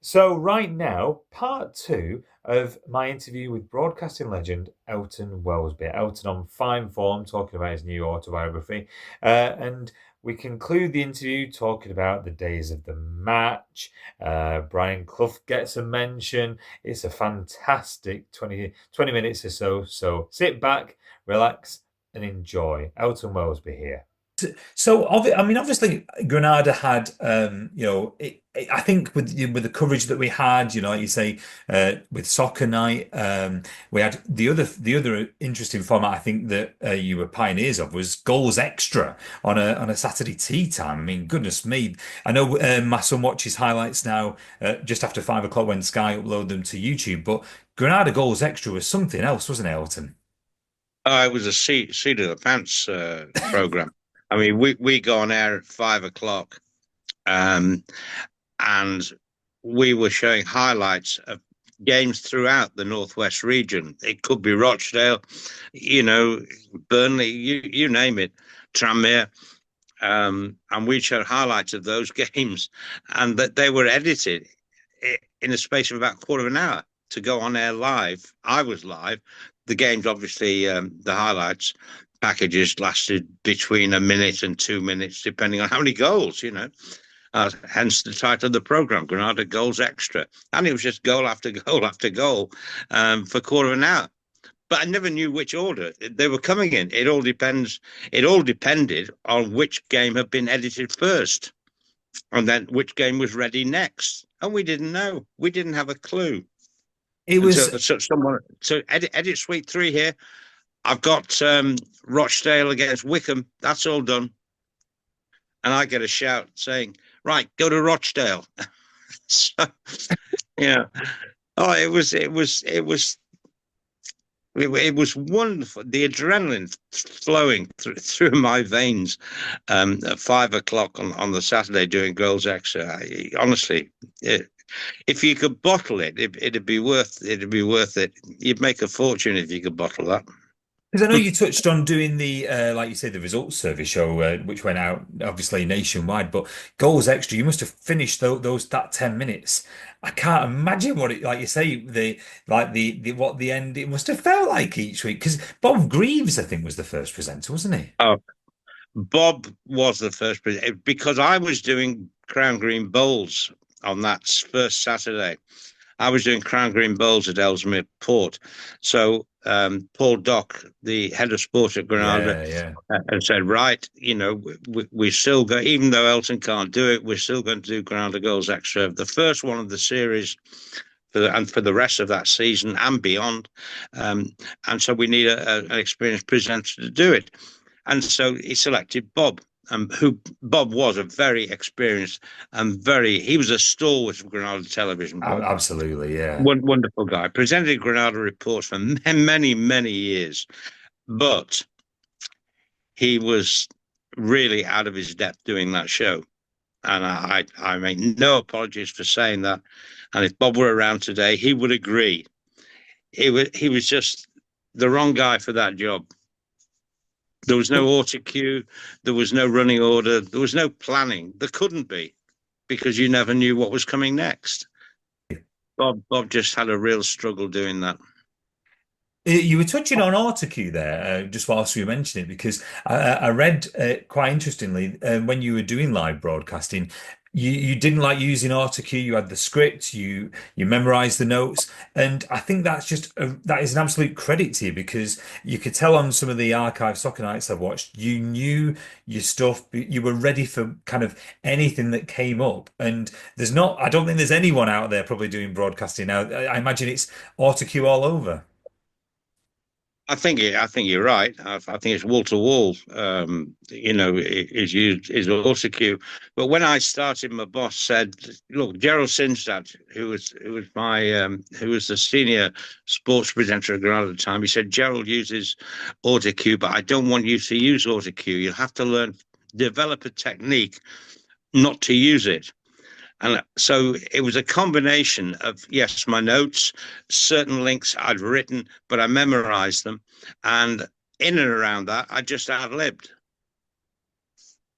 So, right now, part two of my interview with broadcasting legend Elton Welsby. Elton on fine form, talking about his new autobiography. And we conclude the interview talking about the days of the match. Brian Clough gets a mention. It's a fantastic 20 minutes or so. So, sit back, relax, and enjoy. Elton Welsby here. So, obviously, Granada had, I think with the coverage that we had, like you say, with Soccer Night, we had the other interesting format. I think that you were pioneers of was goals extra on a Saturday tea time. I mean, goodness me, I know my son watches highlights now just after 5 o'clock when Sky upload them to YouTube, but Granada goals extra was something else, wasn't it, Elton? It was a seat of the pants program. I mean, we go on air at 5 o'clock, um, and we were showing highlights of games throughout the Northwest region. It could be Rochdale, Burnley, you name it, Tranmere, and we showed highlights of those games, and that they were edited in a space of about a quarter of an hour to go on air live. I was live. The games, obviously, the highlights packages lasted between a minute and 2 minutes, depending on how many goals. Hence the title of the program, Granada Goals Extra. And it was just goal after goal after goal for a quarter of an hour. But I never knew which order they were coming in. It all depends. It all depended on which game had been edited first, and then which game was ready next. And we didn't know. We didn't have a clue It was. until someone. So edit suite 3 here. I've got Rochdale against Wickham. That's all done. And I get a shout saying, "Right, go to Rochdale." So, yeah. Oh, it was wonderful. The adrenaline flowing through my veins at 5 o'clock on the Saturday doing goals extra. Honestly, if you could bottle it, it'd be worth it. You'd make a fortune if you could bottle that. Because I know you touched on doing like you say, the results service show, which went out obviously nationwide, but goals extra, you must have finished those that 10 minutes. I can't imagine what it, like you say, what the end it must have felt like each week. Because Bob Greaves, I think, was the first presenter, wasn't he? Oh, Bob was the first president because I was doing Crown Green Bowls on that first Saturday. I was doing Crown Green Bowls at Ellesmere Port. So Paul Dock, the head of sport at Granada, Yeah, yeah. and said, right, we still go, even though Elton can't do it, we're still going to do Granada Goals Extra, the first one of the series and for the rest of that season and beyond. And so we need an experienced presenter to do it. And so he selected Bob, who Bob was a very experienced and he was a stalwart of Granada television, Bob. Absolutely, yeah. Wonderful guy. Presented Granada reports for many, many years, but he was really out of his depth doing that show. And I make no apologies for saying that. And if Bob were around today, he would agree. He was just the wrong guy for that job. There was no auto cue, there was no running order, there was no planning. There couldn't be because you never knew what was coming next. Bob just had a real struggle doing that. You were touching on autocue there, just whilst we mentioned it, because I read quite interestingly when you were doing live broadcasting, you didn't like using autocue. You had the script, you memorized the notes, and I think that is an absolute credit to you because you could tell on some of the archive soccer nights I've watched, you knew your stuff, you were ready for kind of anything that came up. And I don't think there's anyone out there probably doing broadcasting now. I imagine it's autocue all over. I think you're right. I think it's wall to wall. Is used is also cue. But when I started, my boss said, "Look, Gerald Sinstad, who was the senior sports presenter at Granada at the time, he said Gerald uses autocue, but I don't want you to use autocue. You'll have to develop a technique not to use it." And so it was a combination of, yes, my notes, certain links I'd written, but I memorized them. And in and around that, I just ad libbed.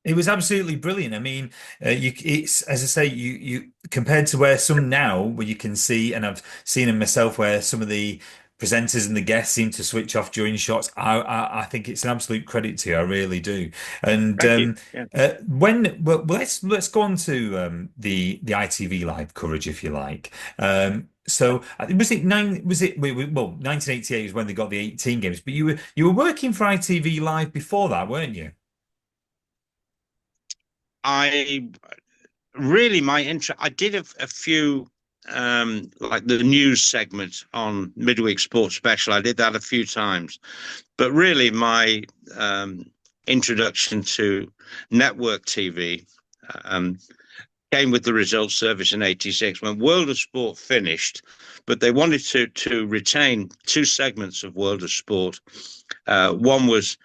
It was absolutely brilliant. I mean, it's as I say, you compared to where some now, where you can see, and I've seen them myself, where some of the presenters and the guests seem to switch off during shots. I think it's an absolute credit to you. I really do. And Thank you. Yeah. let's go on to the ITV live coverage, if you like. So was it nine? Was it well 1988 is when they got the 18 games, but you were working for ITV Live before that, weren't you? I really my interest. I did a few like the news segment on midweek sports special. I did that a few times, but really my introduction to network TV um, came with the results service in '86 when World of Sport finished, but they wanted to retain two segments of World of Sport. One was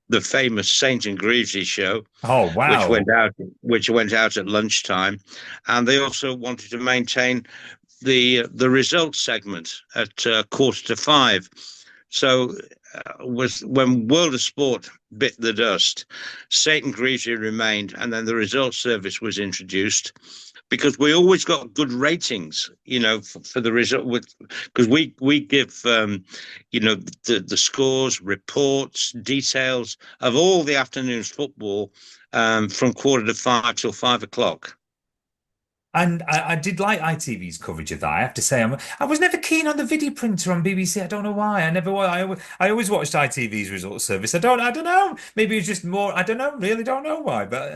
the famous Saint and Greavesy show, Oh, which wow. went out at lunchtime, and they also wanted to maintain the results segment at 4:45. So was when World of Sport bit the dust, Satan Greasy remained, and then the results service was introduced because we always got good ratings, for the result with because we give the scores, reports, details of all the afternoon's football from 4:45 till 5 o'clock. And I did like ITV's coverage of that. I have to say, I was never keen on the video printer on BBC. I don't know why. I never was. I always watched ITV's results service. I don't know. Maybe it's just more. I don't know. Really don't know why. But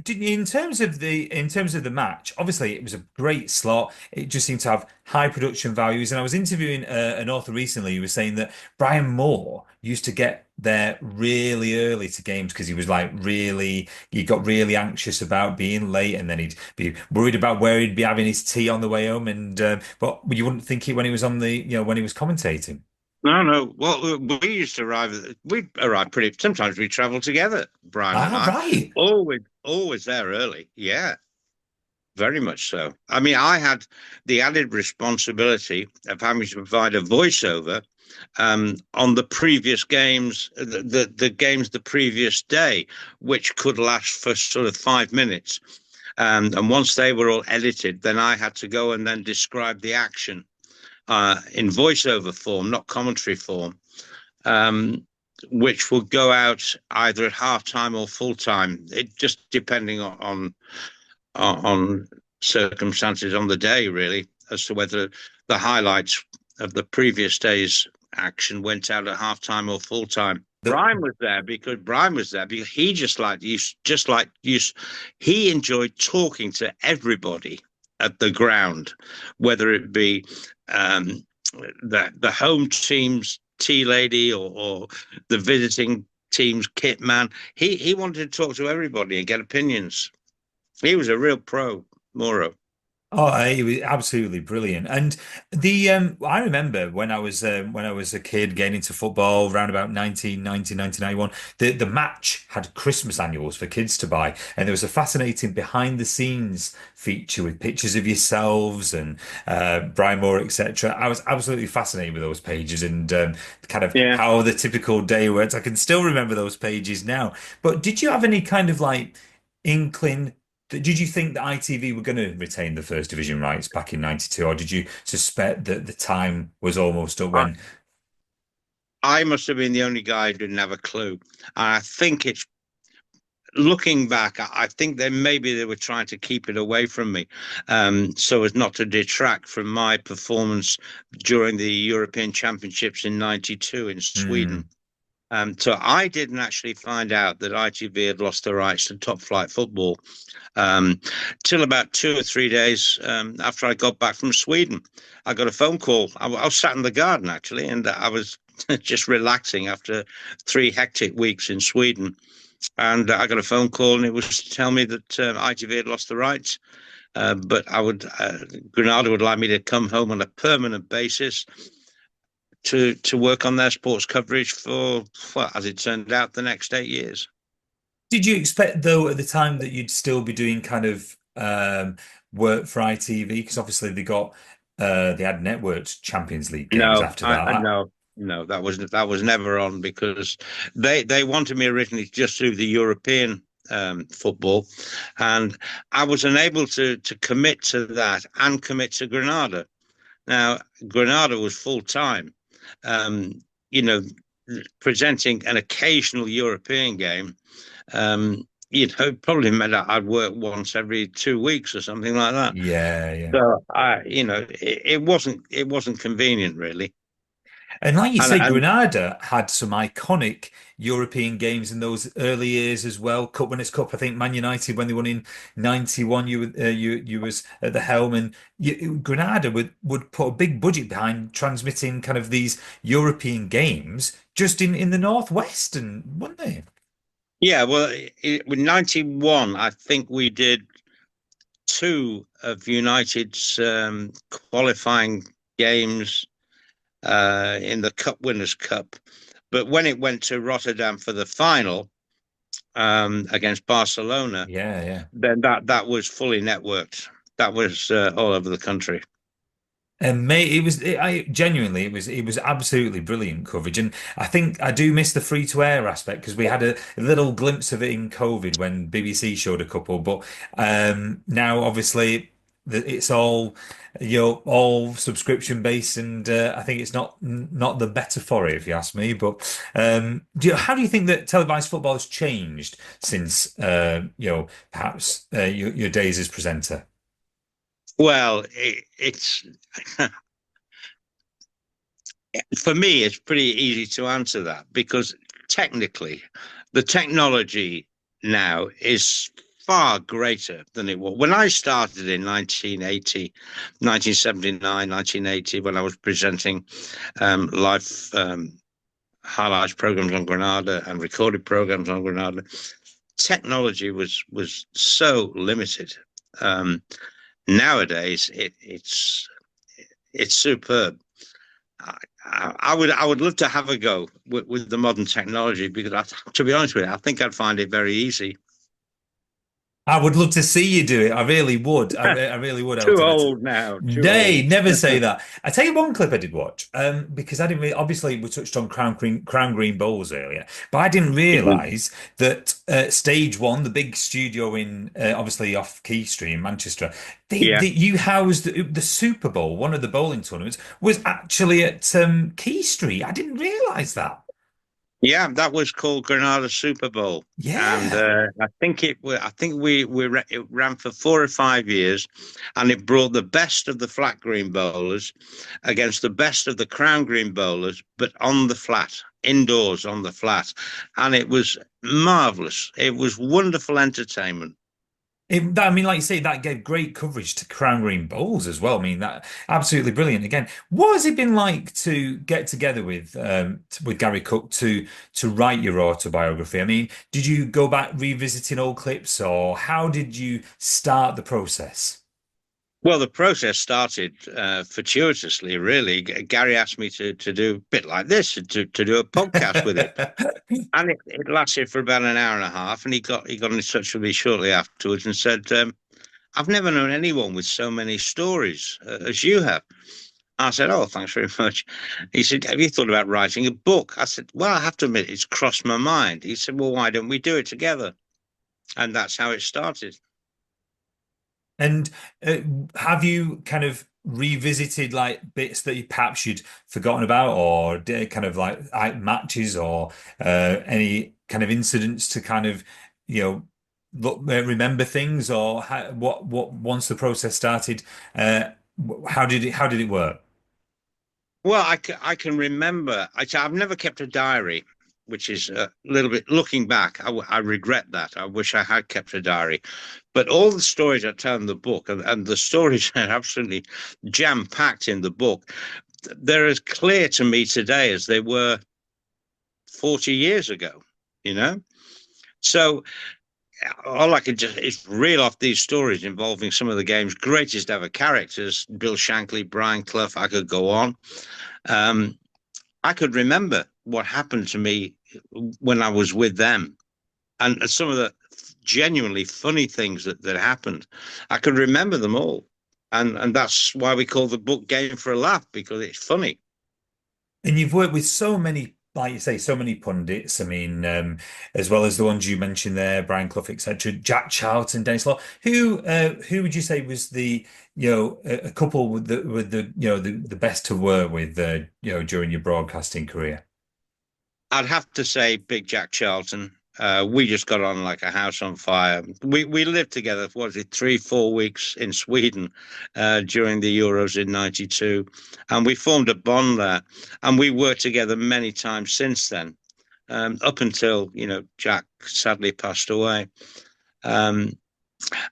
in terms of the match, obviously it was a great slot. It just seemed to have high production values. And I was interviewing an author recently who was saying that Brian Moore used to get there really early to games because he was like really he got really anxious about being late, and then he'd be worried about where he'd be having his tea on the way home. And but you wouldn't think it when he was on the when he was commentating. No, no. Well, we used to arrive. We arrived pretty. Sometimes we travelled together, Brian and Ah, I. right. Always there early. Yeah, very much so. I mean, I had the added responsibility of having to provide a voiceover on the previous games, the games the previous day, which could last for sort of 5 minutes. And once they were all edited, then I had to go and then describe the action in voiceover form, not commentary form, um, which will go out either at half time or full time. It just depending on circumstances on the day, really, as to whether the highlights of the previous day's action went out at half time or full time. The, Brian was there because he just like you, he enjoyed talking to everybody at the ground, whether it be the home team's tea lady or the visiting team's kit man. He wanted to talk to everybody and get opinions. He was a real pro, Moro. Oh, it was absolutely brilliant. And the I remember when I was a kid getting into football around about 1990, 1991, the match had Christmas annuals for kids to buy. And there was a fascinating behind the scenes feature with pictures of yourselves and Brian Moore, etc. I was absolutely fascinated with those pages and kind of Yeah. how the typical day works. I can still remember those pages now. But did you have any kind of like inkling? Did you think that ITV were going to retain the first division rights back in '92, or did you suspect that the time was almost up I, when? I must have been the only guy who didn't have a clue. And I think it's looking back, I think that maybe they were trying to keep it away from me, so as not to detract from my performance during the European Championships in '92 in Sweden. Hmm. So I didn't actually find out that ITV had lost the rights to top flight football um, till about 2 or 3 days after I got back from Sweden. I got a phone call. I was sat in the garden actually, and I was just relaxing after 3 hectic weeks in Sweden. And I got a phone call, and it was to tell me that ITV had lost the rights. But Granada would like me to come home on a permanent basis to work on their sports coverage for, well, as it turned out, the next 8 years. Did you expect though at the time that you'd still be doing kind of work for ITV? Because obviously they had networked Champions League games No, after that. no. no, that was never on because they wanted me originally just through the European football, and I was unable to commit to that and commit to Granada. Now, Granada was full time, um, you know, presenting an occasional European game. Probably meant I'd work once every 2 weeks or something like that. Yeah, yeah. So it wasn't convenient really. And like you And say, and Granada had some iconic European games in those early years as well. Cup Winners' Cup, I think Man United when they won in '91, you was at the helm, and Granada would put a big budget behind transmitting kind of these European games just in the northwest, and wouldn't they? yeah, well, with 91, I think we did two of United's qualifying games in the Cup Winners' Cup. But when it went to Rotterdam for the final against Barcelona, Yeah, yeah. then that was fully networked. That was all over the country. And mate, I genuinely, it was absolutely brilliant coverage, and I think I do miss the free to air aspect because we had a little glimpse of it in COVID when BBC showed a couple, but now obviously it's all all subscription based, and I think it's not the better for it if you ask me. But how do you think that televised football has changed since perhaps your days as presenter? Well, it's for me, it's pretty easy to answer that because technically, the technology now is far greater than it was. When I started in 1980, 1979, 1980, when I was presenting live highlights programs on Granada and recorded programs on Granada, technology was so limited. Nowadays, it's superb. I would love to have a go with the modern technology because to be honest with you, I think I'd find it very easy. I would love to see you do it. I really would. I really would, Too Elton. old now, too Nay, old. never say that. I tell you one clip I did watch, because I didn't really, obviously we touched on Crown Green Bowls earlier, but I didn't realise that Stage One, the big studio in obviously off Key Street in Manchester, Yeah, you housed the Super Bowl, one of the bowling tournaments, was actually at Key Street. I didn't realise that. yeah, that was called Granada Super Bowl, and Yeah. I think it ran for 4 or 5 years, and it brought the best of the flat green bowlers against the best of the crown green bowlers, but on the flat, indoors on the flat, and it was marvelous. It was wonderful entertainment. I mean, like you say, that gave great coverage to Crown Green Bowls as well. I mean, that absolutely brilliant. Again, what has it been like to get together with Gary Cook to write your autobiography? I mean, did you go back revisiting old clips, or how did you start the process? Well, the process started fortuitously, really. Gary asked me to do a bit like this, to do a podcast with him. And it lasted for about an hour and a half, and he got in touch with me shortly afterwards and said, "I've never known anyone with so many stories as you have." I said, "Oh, thanks very much." He said, "Have you thought about writing a book?" I said, "Well, I have to admit, it's crossed my mind." He said, "Well, why don't we do it together?" And that's how it started. And uh, have you kind of revisited like bits that you perhaps you'd forgotten about, or kind of like matches, or any kind of incidents to kind of you know remember things, or what once the process started, how did it work? Well, I can remember. I've never kept a diary, which is a little bit looking back. I regret that. I wish I had kept a diary. But all the stories I tell in the book, and the stories are absolutely jam packed in the book, they're as clear to me today as they were 40 years ago, you know? So all I could just is reel off these stories involving some of the game's greatest ever characters, Bill Shankly, Brian Clough. I could go on. Um, I could remember what happened to me when I was with them and some of the genuinely funny things that happened. I could remember them all. And that's why we call the book Game for a Laugh, because it's funny. And you've worked with so many, like you say, so many pundits. I mean, as well as the ones you mentioned there, Brian Clough, etc., Jack Charlton, Dennis Law. Who would you say was the, a couple with the the best to work with, during your broadcasting career? I'd have to say Big Jack Charlton. We just got on like a house on fire. We lived together, what was it, 3, 4 weeks in Sweden during the Euros in '92, and we formed a bond there, and we worked together many times since then, up until Jack sadly passed away. Um,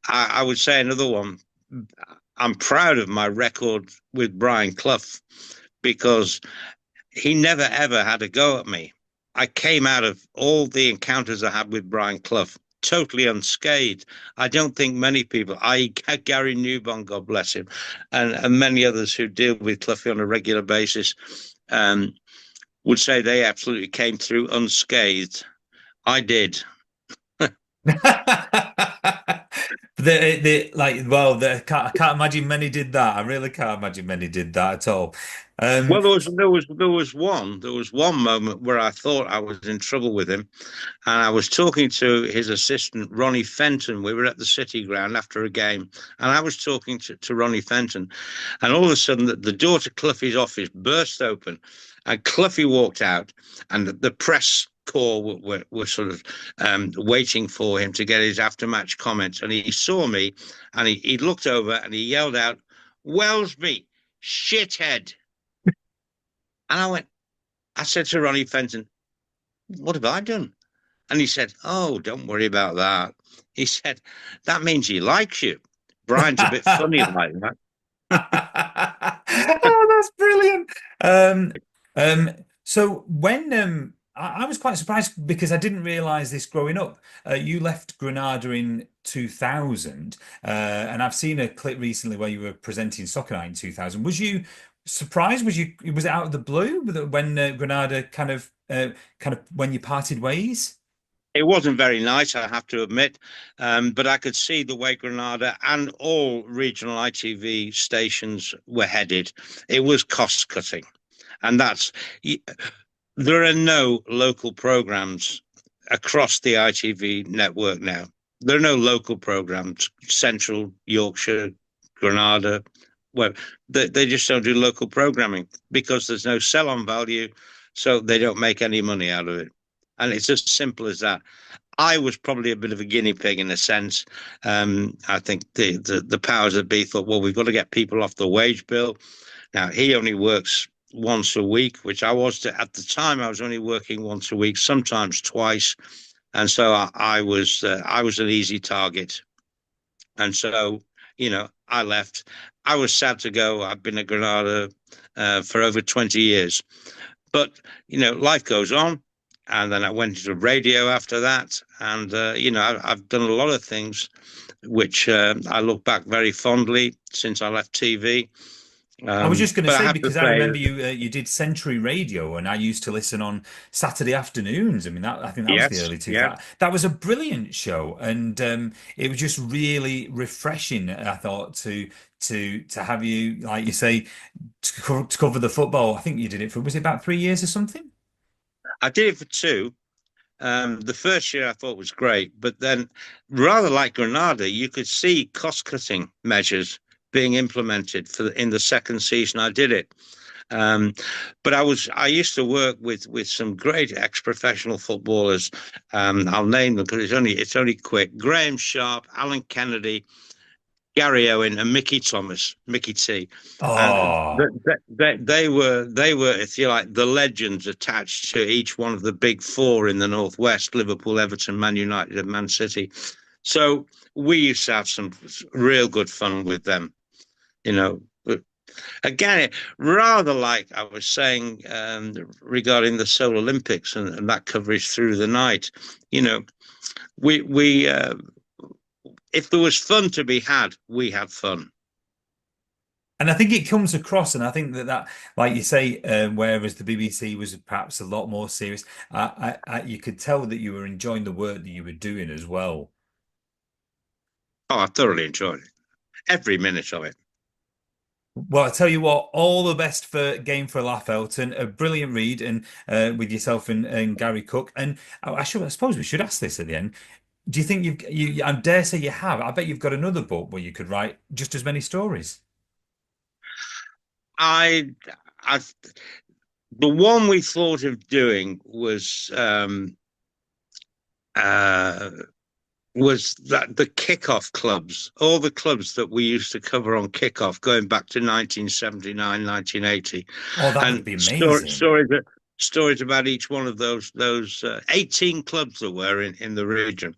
I would say another one. I'm proud of my record with Brian Clough because he never ever had a go at me. I came out of all the encounters I had with Brian Clough totally unscathed. I don't think many people, Gary Newbon, God bless him, and many others who deal with Cloughie on a regular basis, um, would say they absolutely came through unscathed. I did. I can't imagine many did that. I really can't imagine many did that at all. Well, there was one moment where I thought I was in trouble with him, and I was talking to his assistant Ronnie Fenton. We were at the City Ground after a game, and I was talking to Ronnie Fenton, and all of a sudden the door to Cloughie's office burst open, and Cloughie walked out, and the press corps were sort of waiting for him to get his after-match comments, and he saw me, and he looked over and he yelled out, "Welsby, shithead!" And I said to Ronnie Fenton, "What have I done?" And he said, "Oh, don't worry about that." He said, "That means he likes you. Brian's a bit funny like that." Oh, that's brilliant. Um, um, so when I was quite surprised because I didn't realize this growing up. You left Granada in 2000, and I've seen a clip recently where you were presenting Soccer Night in 2000. Was you surprised? Was it out of the blue when Granada kind of when you parted ways? It wasn't very nice, I have to admit, but I could see the way Granada and all regional ITV stations were headed. It was cost cutting, and there are no local programs across the ITV network now. There are no local programs, Central, Yorkshire, Granada, where they just don't do local programming because there's no sell on value, so they don't make any money out of it. And it's as simple as that. I was probably a bit of a guinea pig in a sense. I think the powers that be thought, well, we've got to get people off the wage bill. Now he only works once a week, which at the time I was only working once a week, sometimes twice, and so I was an easy target, and so I left. I was sad to go. I've been at Granada for over 20 years, but life goes on. And then I went into radio after that, and I've done a lot of things which I look back very fondly since I left TV. I was just going to But I say have to because I say, remember you did Century Radio, and I used to listen on Saturday afternoons. I mean, I think that was the yes, early 2000s. yeah, That was a brilliant show, and it was just really refreshing. I thought to have you, like you say, to cover the football. I think you did it for, was it about 3 years or something? I did it for two. The first year I thought was great, but then, rather like Granada, you could see cost-cutting measures being implemented in the second season I did it. Um, but I used to work with some great ex-professional footballers. I'll name them because it's only quick. Graham Sharp, Alan Kennedy, Gary Owen, and Mickey Thomas, Mickey T, and Oh, they were, if you like, the legends attached to each one of the big four in the Northwest: Liverpool, Everton, Man United, and Man City. So we used to have some real good fun with them, you know. But again, rather like I was saying regarding the Seoul Olympics and that coverage through the night, you know, we if there was fun to be had, we had fun. and I think it comes across, and I think that like you say, whereas the BBC was perhaps a lot more serious, you could tell that you were enjoying the work that you were doing as well. Oh, I thoroughly enjoyed it. Every minute of it. Well, I tell you what, all the best for Game for a Laugh, Elton. A brilliant read, and with yourself and Gary Cook. And I suppose we should ask this at the end. Do you think I dare say you have. I bet you've got another book where you could write just as many stories. I, I, the one we thought of doing uh, was that the kickoff clubs, all the clubs that we used to cover on kickoff, going back to 1979, 1980, Oh, that would and be amazing. stories about each one of those 18 clubs that were in the region.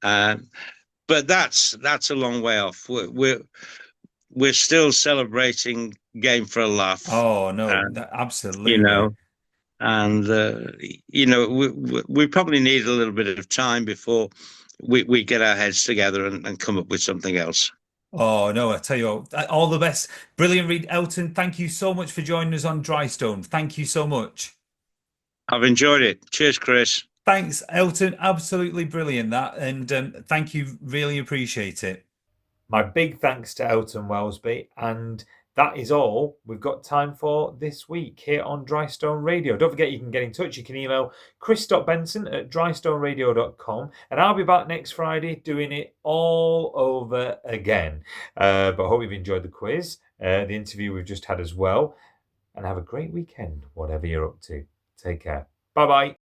But that's a long way off. We're still celebrating Game for a Laugh, Oh no, you absolutely. know, and we probably need a little bit of time before we get our heads together and come up with something else. Oh no, I tell you what, all the best. Brilliant read, Elton. Thank you so much for joining us on Dry Stone. Thank you so much. I've enjoyed it. Cheers, Chris. Thanks, Elton. Absolutely brilliant that, and thank you. Really appreciate it. My big thanks to Elton Welsby, and that is all we've got time for this week here on Drystone Radio. Don't forget you can get in touch. You can email chris.benson@drystoneradio.com, and I'll be back next Friday doing it all over again. But I hope you've enjoyed the quiz, the interview we've just had as well, and have a great weekend, whatever you're up to. Take care. Bye-bye.